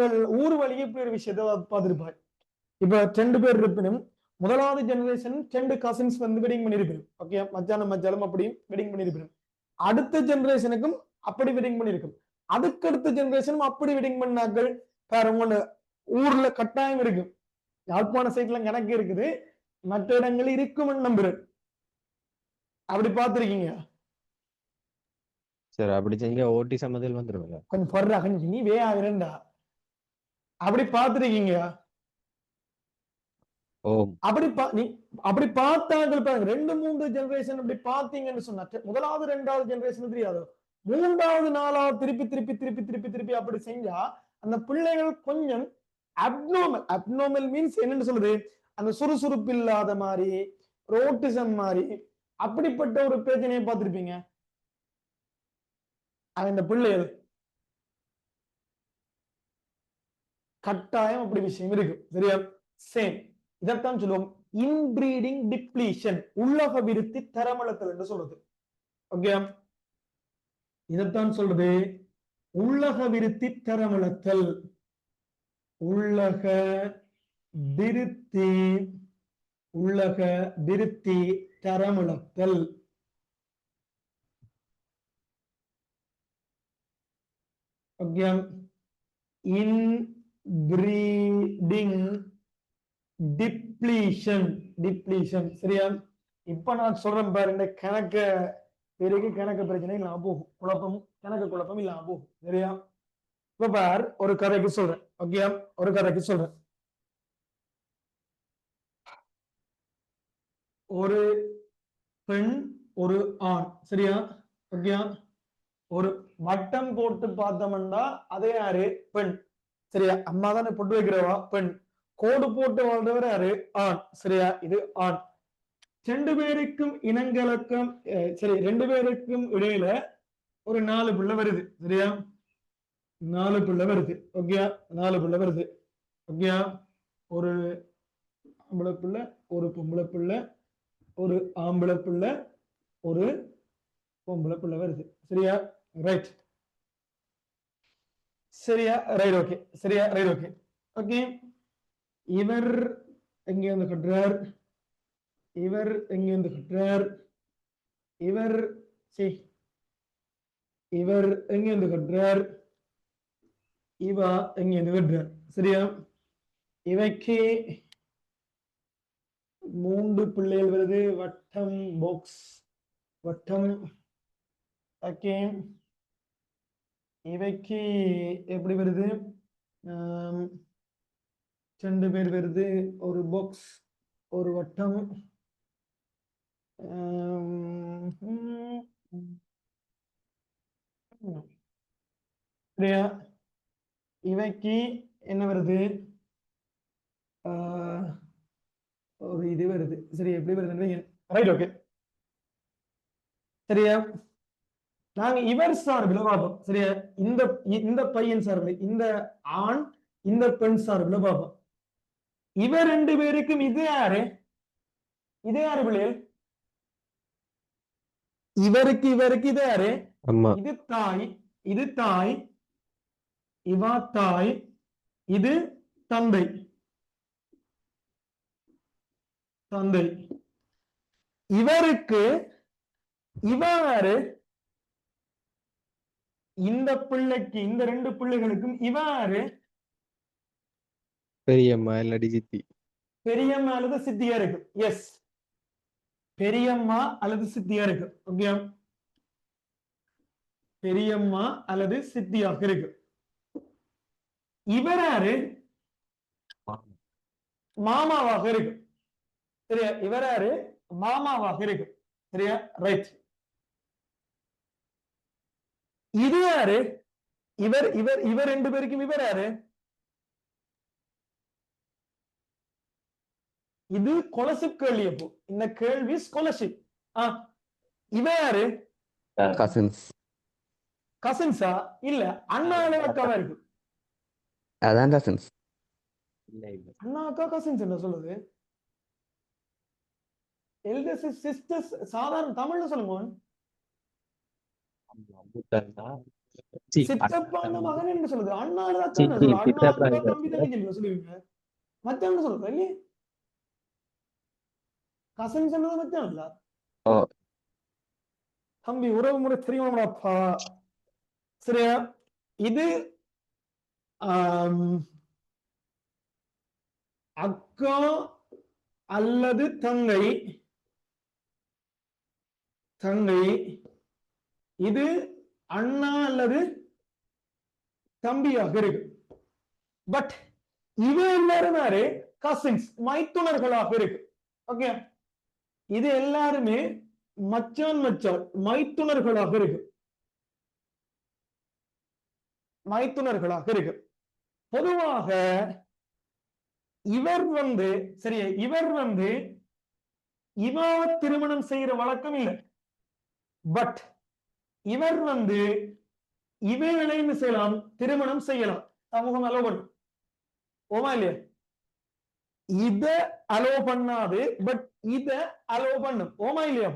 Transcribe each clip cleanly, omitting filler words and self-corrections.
நீங்கள் ஊர் வழியே இப்படி ஒரு விஷயத்த பார்த்திருப்பார். இப்ப 2 பேர் இருப்பினும் முதலாவது ஜெனரேஷன் 2 கசின்ஸ் வந்து வெட்டிங் பண்ணிருப்பினும். ஓகே, மச்சானும் மச்சாலும் அப்படி வெட்டிங் பண்ணிருப்பினும். அடுத்த ஜெனரேஷனுக்கும் அப்படி வெட்டிங் பண்ணிருக்கும். அதுக்கடுத்த ஜெனரேஷனும் அப்படி வெட்டிங் பண்ணாக்கள் பாருங்க ஊர்ல கட்டாயம் இருக்கும். யாழ்ப்பாண சைட்ல கணக்கு இருக்குது, மற்ற இடங்கள் இருக்கும் நம்புறேன். அப்படி பார்த்திருக்கீங்க? சரி, அப்படி செஞ்சா ஓட்டி சம்மதில் வந்துருவாங்க. கொஞ்சம் பொறா கொஞ்சம் நீ வே ஆகுறா. அப்படி பார்த்திருக்கீங்க? அப்படி பார்த்தாங்க பாருங்க. 2-3 ஜெனரேஷன் அப்படி பார்த்தீங்கன்னு சொன்னா முதலாவது 2வது ஜெனரேஷன் தெரியாது, 3வது 4வது திருப்பி திருப்பி திருப்பி திருப்பி திருப்பி அப்படி செஞ்சா அந்த பிள்ளைகள் கொஞ்சம் அப்நார்மல் மீன்ஸ் என்னன்னு சொல்றது, அந்த சுறுசுறுப்பு இல்லாத மாதிரி, ரோட்டிசம் மாதிரி அப்படிப்பட்ட ஒரு பிரச்சனையை பார்த்திருப்பீங்க. அந்த பிள்ளைகள் கட்டாயம் அப்படி விஷயம் இருக்கு. சரியா? சேம் இதத்தான் சொல்லுவோம் இன்பிரீடிங் டிப்ளீஷன், உள்ளக விருத்தி தரமளத்தல் என்று சொல்றது. ஓகே, இதத்தான் சொல்றது உள்ளக விருத்தி தரமளத்தல். உள்ளக விருத்தி தரமளத்தல். Okay, inbreeding depletion. சரியா? இப்ப நான் சொல்றேன் பாரு, இந்த கணக்கு பிரச்சனை இல்லாம போகும், கணக்கு குழப்பம் இல்லாம போகும். சரியா? இப்ப பார், ஒரு கதைக்கு சொல்றேன். ஓகே, ஒரு கதைக்கு சொல்றேன். ஒரு பெண் ஒரு ஆண். சரியா? ஓகே, ஒரு வட்டம் போட்டு பார்த்தோம்னா அதே யாரு? பெண். சரியா? அம்மா தானே பொட்டு வைக்கிறவா? பெண். கோடு போட்டு வாழ்றவர் யாரு? ஆண். சரியா? இது ஆண். 2 பேருக்கும் இனங்கலக்கம், சரி, 2 பேருக்கும் இடையில ஒரு 4 பிள்ளை வருது. சரியா? 4 பிள்ளை வருது. ஓகே, 4 பிள்ளை வருது. ஓகே, ஒரு ஆம்பளை பிள்ளை, ஒரு பொம்பளை பிள்ளை, ஒரு ஆம்பளை பிள்ளை, ஒரு பொம்பளை பிள்ளை வருது. சரியா? ரைட். சரியா? ரைட். ஓகே. சரியா? ரைட். ஓகே. ஓகே, இவர் எங்க வந்து கட்டுறார், இவர் எங்க வந்து கட்டுறார், இவர் எங்க வந்து கட்டுறார், இவா எங்க வந்து கட்டுறார். சரியா? இவைக்கு 3 பிள்ளைகள் வருது. வட்டம், பாக்ஸ், வட்டம். ஓகே, இவைக்கு எப்படி வருது? 2 பேர் வருது, ஒரு பாக்ஸ், ஒரு வட்டம். சரியா? இவைக்கு என்ன வருது? ஒரு இது வருது. சரி, எப்படி வருது? ரைட். ஓகே. சரியா? நாங்க இவர் சார்பில் பார்ப்போம். சரியா? இந்த பையன் சார்பில், இந்த ஆண் இந்த பெண் சார்பில் பார்ப்போம். இவர் 2 பேருக்கும் இது யாரு? இது யாரு பிள்ளைகள்? இவருக்கு இது யாரு? இது தாய், இது தாய், இவா தாய், இது தந்தை. இவருக்கு இவாரு, இந்த பிள்ளைக்கு, இந்த 2 பிள்ளைகளுக்கும் இவாரு பெரியம்மா இல்லாட்டி சித்தி. பெரியம்மா அல்லது சித்தியா இருக்கு. எஸ், பெரியம்மா அல்லது சித்தியா இருக்கு. ஓகே, பெரியம்மா அல்லது சித்தியாக இருக்கு. இவர் யாரு? மாமாவாக இருக்கு. சரியா? இவர் யாரு? மாமாவாக இருக்கு. சரியா? ரைட். இது யாரு? இவர் 2 பேருக்கும் இவர் யாரு? இது ஸ்காலர்ஷிப் கேள்வி. அப்போ இந்த கேள்வி ஸ்காலர்ஷிப். இவ யாரு? கசின்ஸா? இல்ல, அண்ணா அக்காவா இருக்கு. அதான் கசின்ஸ். அண்ணா அக்கா கசின்ஸ் என்ன சொல்லுது? எல்டர் சிஸ்டர்ஸ் சாதாரண தமிழ்ல சொல்லுங்க. சித்தப்பான மகன் என்று சொல்லுது. அண்ணாதான் சித்தி, சொல்லுது. அண்ணா சித்தப்பா அக்கா இல்ல. தம்பி தங்கச்சி இல்லையா சொல்லுவீங்க. மச்சான் சொல்லுங்க இல்லையே. கசன் சொன்னது மச்சான் இல்ல. ஓ தம்பி உறவு முறை தெரியுமாப்பா. சரியா, இது அக்கா அல்லது தங்கை. தங்கை. இது அண்ணா அல்லது தம்பியாக இருக்கு. பட் இவ எல்லாரும் யாரு? கசின்ஸ், மைத்துனர்களாக இருக்கு. ஓகே, இது எல்லாருமே மச்சான் மச்சான் மைத்துனர்களாக இருக்கு. மைத்துனர்களாக இருக்கு. பொதுவாக இவர் சரியா, இவர் இவாவ திருமணம் செய்யற வழக்கம் இல்லை. பட் இவர் இவைகளையும் செய்யலாம், திருமணம் செய்யலாம். சமூகம் அலோ பண்ணும். ஓமா இல்லையா? இத அலோ பண்ணாது, பட் இத அலோ பண்ணும். ஓமா இல்லையா?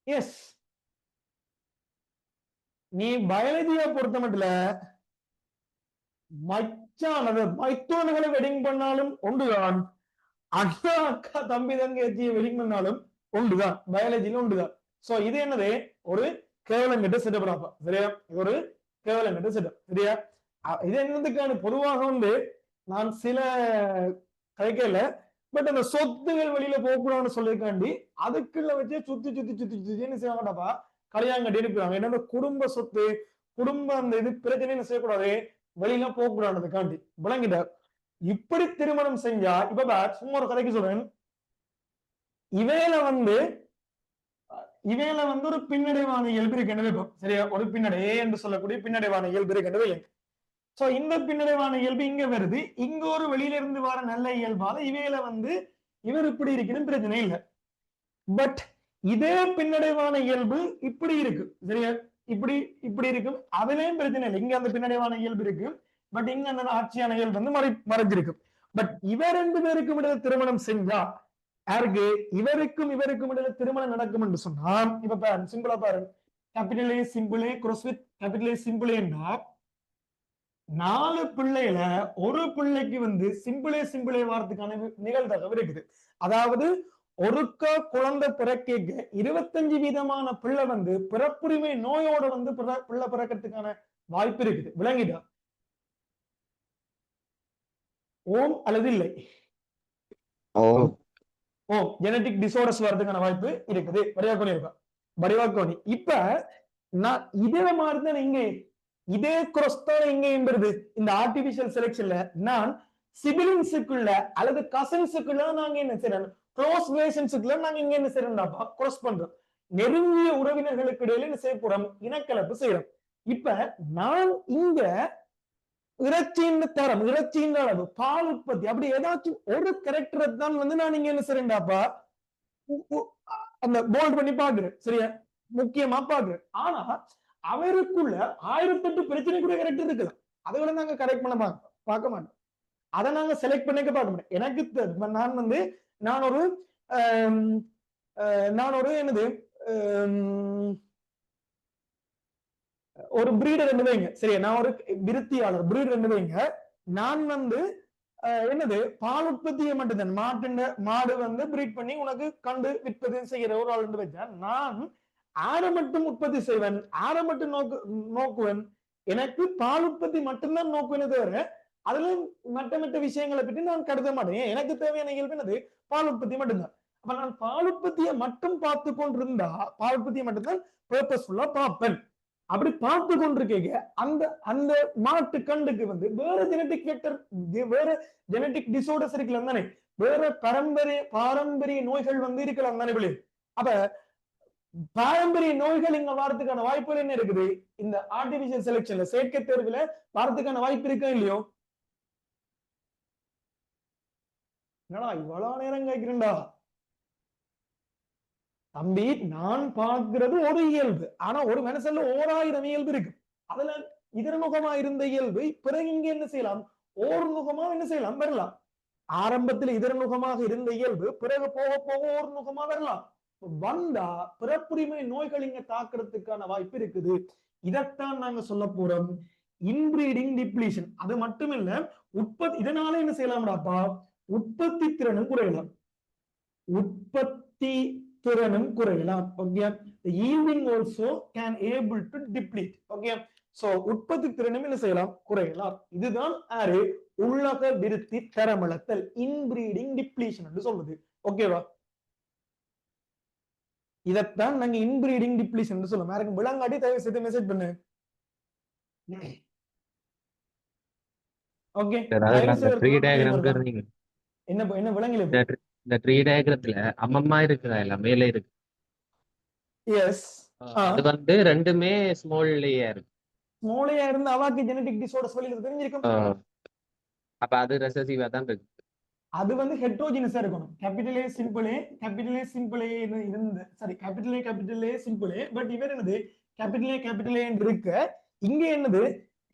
எஸ். நீ பயாலஜியை பொறுத்த மட்டும் மச்சானது மைத்தோன்களை வெட்டிங் பண்ணாலும் ஒன்றுதான், அண்ணா அக்கா தம்பி தங்கச்சியை வெட்டிங் பண்ணாலும் ஒன்றுதான், பயாலஜியில ஒன்றுதான். சோ இது என்னது? ஒரு கேவலங்கிட்ட செட்டப். சரியா, ஒரு கேவலங்கிட்ட செட்டப். சரியா, இது என்னதுக்கான பொதுவாக நான் சில கதைக்கல, பட் அந்த சொத்துகள் வெளியில போகக்கூடாதுன்னு சொல்லிருக்காண்டி அதுக்குள்ள வச்சு சுத்தி சுத்தி சுத்தி சுத்தி என்ன செய்வாங்கடாப்பா, கல்யாணம் கட்டி இருப்பாங்க. ஏன்னா குடும்ப சொத்து, குடும்ப அந்த இது பிரச்சனை என்ன செய்யக்கூடாது, வெளியில போகக்கூடாதுக்காண்டி. விளங்கிட்ட? இப்படி திருமணம் செஞ்சா, இப்ப சும்மா ஒரு கதைக்கு சொல்றேன், இவையில ஒரு பின்னடைவான இயல்பு இருக்கின்றது. சரியா, ஒரு பின்னடை என்று சொல்லக்கூடிய பின்னடைவான இயல்பு இருக்கின்றது. சோ இந்த பின்னடைவான இயல்பு இங்க வருது. இங்க ஒரு வெளியில இருந்து வர நல்ல இயல்பால இவையில இவர் இப்படி இருக்கணும், பிரச்சனை இல்லை. பட் இதே பின்னடைவான இயல்பு இப்படி இருக்கு. சரியா, இப்படி இப்படி இருக்கும், அதுலயும் பிரச்சனை இல்லை. இங்க அந்த பின்னடைவான இயல்பு இருக்கு, பட் இங்க அந்த ஆட்சியான இயல்பு மறைஞ்சிருக்கு. பட் இவர் 2 பேருக்கும் இடையில திருமணம் செஞ்சா, யாருக்கு? இவருக்கும் இடையில திருமணம் நடக்கும் என்று சொன்னா, இப்ப பாரு, சிம்பிளா பாரு, capital A simple A cross with capital A simple ஏன்னா 4 பிள்ளையில ஒரு பிள்ளைக்கு சிம்பிளே வாரத்துக்கான நிகழ்தகவு இருக்குது. அதாவது ஒருக்கா குழந்தை பிறக்க 25% பிள்ளை பிறப்புரிமை நோயோட பிள்ளை பிறக்கிறதுக்கான வாய்ப்பு இருக்குது. விளங்கிட்டா? ஓம் அல்லது இல்லை? ஓம். ஓம் ஜெனடிக் டிசார்டர்ஸ் வரதுக்கான வாய்ப்பு இருக்குது. வடிவாக்கோணி இருக்கா? வடிவாக்கோணி. இப்ப நான் இதே மாதிரிதான் இங்க இதே குரோஸ்தான் இங்க என்பது இந்த ஆர்டிபிஷியல் செலக்ஷன்ல நான் சிபிலிங்ஸுக்குள்ள அல்லது கசின்ஸுக்குள்ள நாங்க என்ன செய்யறோம், க்ளோஸ் ரிலேஷன்ஸுக்குள்ள நாங்க இங்க என்ன செய்யறோம்டாப்பா, கிராஸ் பண்றோம். நெருங்கிய உறவினர்களுக்கு இடையில என்ன செய்ய போறோம், இனக்கலப்பு செய்யறோம். இப்ப நான் இங்க இறைச்சியின் தரம், இறைச்சியின் அளவு, பால் உற்பத்தி, அப்படி ஏதாச்சும் ஒரு கேரக்டரை தான் நான் இங்க என்ன செய்யறேன்டாப்பா, அந்த போல்ட் பண்ணி பாக்குறேன். சரியா, முக்கியமா பாக்குறேன். ஆனா அவருக்குள்ள 1008 பிரச்சனைக்குரிய கேரக்டர் இருக்கலாம். அதை விட நாங்க கரெக்ட் பண்ண பார்க்க மாட்டோம். அதை நாங்க செலக்ட் பண்ணிக்க பார்க்க மாட்டோம். எனக்கு நான் ஒரு என்னது ஒரு பிரீடர் என்று வைங்க. சரியா, நான் ஒரு விருத்தியாளர் பிரீடர் என்று வைங்க. நான் என்னது பால் உற்பத்தியை மட்டும்தான், மாடு பிரீட் பண்ணி உனக்கு கண்டு விற்பது செய்யற ஒரு ஆள் என்று வச்சா, நான் ஆரை மட்டும் உற்பத்தி செய்வேன், ஆரை மட்டும் நோக்குவேன். எனக்கு பால் உற்பத்தி மட்டும்தான் நோக்குவேனே தவிர அதுல மற்ற விஷயங்களை பற்றி நான் கருத மாட்டேன். எனக்கு தேவையான இயல்பு என்னது, பால் உற்பத்தி மட்டும்தான். அப்ப நான் பால் உற்பத்தியை மட்டும் பார்த்து கொண்டிருந்தா, பால் உற்பத்தியை மட்டும்தான் பர்பஸ்ஃபுல்லா பார்ப்பேன். அப்படி பார்த்து கொண்டிருக்கீங்க, அந்த அந்த மாட்டு கண்டுக்கு வேற ஜெனடிக் வெக்டர், வேற ஜெனடிக் டிசார்டர்ஸ் இருக்கலாம் தானே, வேற பாரம்பரிய நோய்கள் இருக்கலாம் தானே விளையும். அப்ப பாரம்பரிய நோய்கள் இங்க வாரத்துக்கான வாய்ப்புகள் என்ன இருக்குது, இந்த ஆர்டிபிஷியல் செலக்ஷன்ல செயற்கை தேர்வுல வாரத்துக்கான வாய்ப்பு இருக்கா இல்லையோ? என்னடா இவ்வளவு நேரம் கேட்கிறேன்டா தம்பி, நான் பார்க்கிறது ஒரு இயல்பு, ஆனா ஒரு மனுஷன்ல 1000 இயல்பு இருக்கு. அதுல இதர்முகமா இருந்த இயல்பு பிறகு இங்க என்ன செய்யலாம், ஓர்முகமா என்ன செய்யலாம், வரலாம். ஆரம்பத்தில் இதர்முகமாக இருந்த இயல்பு பிறகு போக போக ஓர்முகமா வரலாம். வந்தா பிறப்புரிமை நோய்கள் இங்க தாக்குறதுக்கான வாய்ப்பு இருக்குது. இதைத்தான் நாங்க சொல்ல போறோம் இன்பிரீடிங் டிப்ளீஷன். அது மட்டும் இல்ல, இதனால என்ன செய்யலாம்டாப்பா, உற்பத்தி திறனும் குறையலாம். உற்பத்தி திறனும் குறையலாம். Okay, yielding also can able to deplete. Okay, so உற்பத்தி திறனும் என்ன செய்யலாம், குறையலாம். இதுதான் ஆறு உள்ளக விருத்தி தரமிழத்தல், இன்பிரீடிங் டிப்ளீஷன் என்று சொல்லுது. ஓகேவா, இதத்தான் நாங்க இன்பிரீடிங் டிப்ளீஷன் சொல்லுவோம். யாருக்கும் விளங்காட்டி தயவு செய்து மெசேஜ் பண்ணு. ஓகே, ட்ரீ டயக்ராம் இருந்தீங்க. என்ன என்ன விளங்கல? இந்த ட்ரீ டயக்ராத்துல அம்மம்மா இருக்குதா எல்லாம் மேலே இருக்கு. எஸ், அது வந்து ரெண்டுமே ஸ்மால்லையா இருக்கு. ஸ்மாலையா இருந்து அவாக்கு ஜெனடிக் டிசார்டர்ஸ் வெளியில தெரிஞ்சிருக்கும். அப்ப அது ரெசசிவா தான் இருக்கு. அது வந்து ஹெட்ரோஜினஸா இருக்கணும். Capital A simple A, capital A simple A இருந்து, sorry capital A simple A, but இவர் என்னது கேபிட்டல் ஏ இருக்க, இங்க என்னது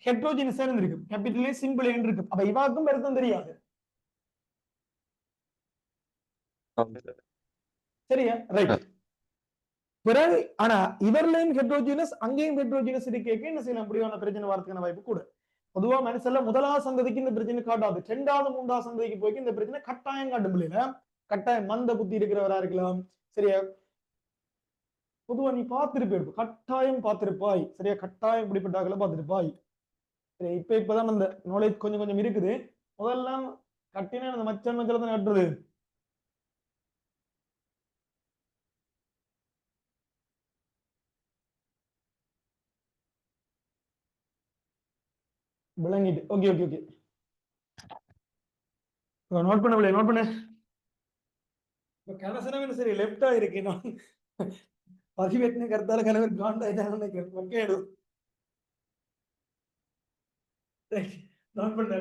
ஹெட்ரோஜினஸா இருந்திருக்கு, கேபிட்டல் ஏ சிம்பிள் ஏ இருக்கு. அப்ப இவாக்கும் அர்த்தம் தெரியாது. சரியா, ரைட். பிறகு ஆனா இவர்லையும் ஹெட்ரோஜினஸ், அங்கேயும் ஹெட்ரோஜினஸ் கேட்க என்ன செய்யலாம், முடிவான பிரச்சனை வரதுக்கான வாய்ப்பு கூட. பொதுவா மனசுல முதலாவது சந்ததிக்கு இந்த பிரச்சனை காட்டாது, ரெண்டாவது மூன்றாவது சந்ததிக்கு போய் இந்த பிரச்சனை கட்டாயம் காட்டும். இல்லையா, கட்டாயம் மந்த புத்தி இருக்கிறவரா இருக்கலாம். சரியா, பொதுவா நீ பார்த்திருப்ப, கட்டாயம் பார்த்திருப்பாய். சரியா, கட்டாயம் இப்படிப்பட்டாக்களை பார்த்திருப்பாய். சரி, இப்பதான் அந்த நாலேஜ் கொஞ்சம் கொஞ்சம் இருக்குது. முதல்ல கட்டினா அந்த மச்சான் மச்சல தான் கட்டுறது. விளங்கிட்டு. ஓகே ஓகே ஓகே, நோட் பண்ண நோட் பண்ண. கனசனம் சரி லெப்டா இருக்கு, நான் பதிவெட்டு கருத்தால கணவர் காண்டாயிட்டாங்க நினைக்கிறேன். ஓகே, நோட் பண்ண.